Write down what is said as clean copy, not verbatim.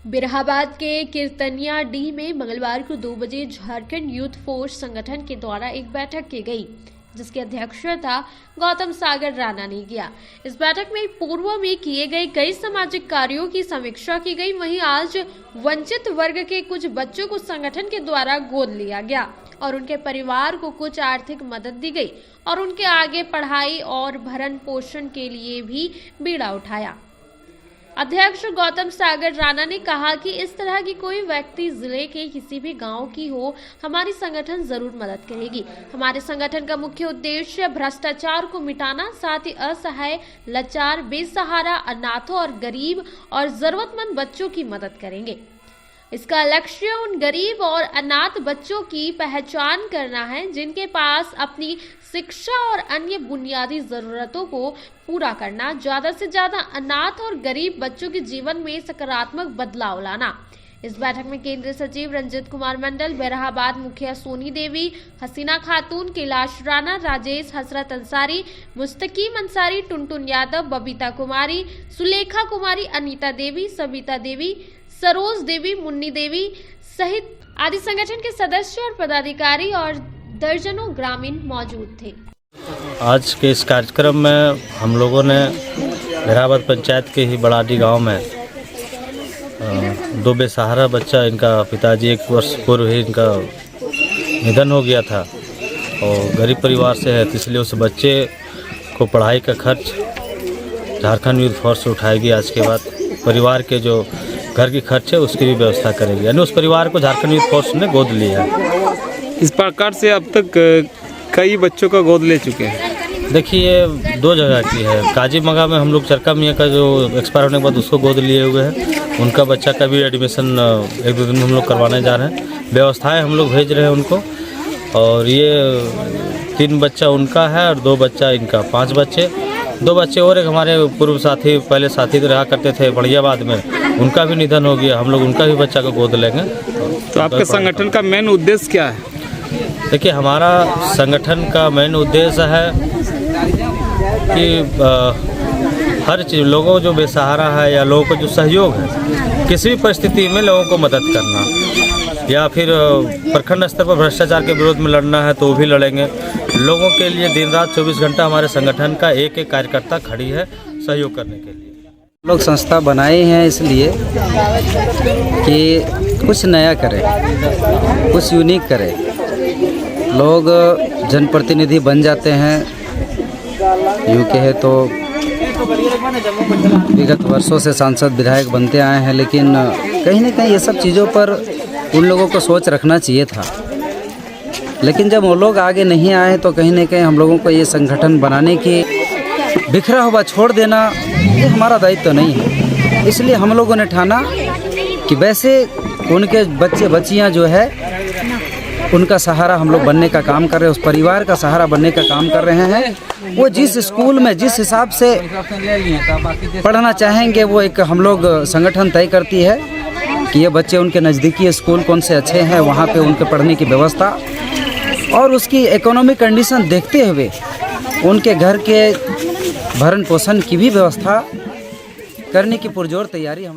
बिरहाबाद के कीर्तनिया डी में मंगलवार को 2 बजे झारखंड यूथ फोर्स संगठन के द्वारा एक बैठक की गई, जिसकी अध्यक्षता गौतम सागर राणा ने किया। इस बैठक में पूर्व में किए गए कई सामाजिक कार्यों की समीक्षा की गई। वहीं आज वंचित वर्ग के कुछ बच्चों को संगठन के द्वारा गोद लिया गया और उनके परिवार को कुछ आर्थिक मदद दी गई और उनके आगे पढ़ाई और भरण पोषण के लिए भी बीड़ा उठाया। अध्यक्ष गौतम सागर राणा ने कहा कि इस तरह की कोई व्यक्ति जिले के किसी भी गांव की हो, हमारी संगठन जरूर मदद करेगी। हमारे संगठन का मुख्य उद्देश्य भ्रष्टाचार को मिटाना, साथ ही असहाय, लाचार, बेसहारा, अनाथों और गरीब और जरूरतमंद बच्चों की मदद करेंगे। इसका लक्ष्य उन गरीब और अनाथ बच्चों की पहचान करना है जिनके पास अपनी शिक्षा और अन्य बुनियादी जरूरतों को पूरा करना, ज्यादा से ज्यादा अनाथ और गरीब बच्चों के जीवन में सकारात्मक बदलाव लाना। इस बैठक में केंद्रीय सचिव रंजित कुमार मंडल, बिरहाबाद मुखिया सोनी देवी, हसीना खातून, कैलाश राणा, राजेश, हसरत अंसारी, मुस्तकीम अंसारी, टुनटुन यादव, बबीता कुमारी, सुलेखा कुमारी, अनीता देवी, सबिता देवी, सरोज देवी, मुन्नी देवी सहित आदि संगठन के सदस्य और पदाधिकारी और दर्जनों ग्रामीण मौजूद थे। आज के इस कार्यक्रम में हम लोगों ने बिरहाबाद पंचायत के ही बड़ाडी गांव में 2 बेसहारा बच्चा, इनका पिताजी 1 वर्ष पूर्व ही इनका निधन हो गया था और गरीब परिवार से है, तो इसलिए उस बच्चे को पढ़ाई का खर्च झारखंड यूथ फोर्स से उठाएगी। आज के बाद परिवार के जो घर की खर्च है उसकी भी व्यवस्था करेगी, यानी उस परिवार को झारखंड यूथ फोर्स ने गोद लिया है। इस प्रकार से अब तक कई बच्चों का गोद ले चुके हैं। देखिए, ये 2 जगह की है। काजीमगा में हम लोग चरका मियाँ का जो एक्सपायर होने के बाद उसको गोद लिए हुए हैं, उनका बच्चा का भी एडमिशन 1-2 दिन में हम लोग करवाने जा रहे हैं। व्यवस्थाएं हम लोग भेज रहे हैं उनको, और ये 3 बच्चा उनका है और 2 बच्चा इनका, 5 बच्चे। 2 बच्चे और एक हमारे पूर्व साथी, पहले साथी रहा करते थे बढ़ियाबाद में, उनका भी निधन हो गया। हम लोग उनका भी बच्चा को गोद लेंगे। तो आपके संगठन का मेन उद्देश्य क्या है? देखिए, हमारा संगठन का मेन उद्देश्य है कि हर चीज़, लोगों जो बेसहारा है या लोगों को जो सहयोग है, किसी भी परिस्थिति में लोगों को मदद करना, या फिर प्रखंड स्तर पर भ्रष्टाचार के विरोध में लड़ना है तो वो भी लड़ेंगे। लोगों के लिए दिन रात 24 घंटा हमारे संगठन का एक कार्यकर्ता खड़ी है सहयोग करने के लिए। लोग संस्था बनाए हैं इसलिए कि कुछ नया करें, कुछ यूनिक करें। लोग जनप्रतिनिधि बन जाते हैं, यूँ कहे तो विगत वर्षों से सांसद विधायक बनते आए हैं, लेकिन कहीं ना कहीं ये सब चीज़ों पर उन लोगों को सोच रखना चाहिए था। लेकिन जब वो लोग आगे नहीं आए तो कहीं ना कहीं हम लोगों को ये संगठन बनाने की, बिखरा हुआ छोड़ देना ये हमारा दायित्व तो नहीं है। इसलिए हम लोगों ने ठाना कि वैसे उनके बच्चे बच्चियां जो है उनका सहारा हम लोग बनने का काम कर रहे हैं, उस परिवार का सहारा बनने का काम कर रहे हैं। वो जिस स्कूल में जिस हिसाब से पढ़ना चाहेंगे, वो एक हम लोग संगठन तय करती है कि ये बच्चे उनके नज़दीकी स्कूल कौन से अच्छे हैं, वहाँ पे उनके पढ़ने की व्यवस्था और उसकी इकोनॉमिक कंडीशन देखते हुए उनके घर के भरण पोषण की भी व्यवस्था करने की पुरजोर तैयारी हम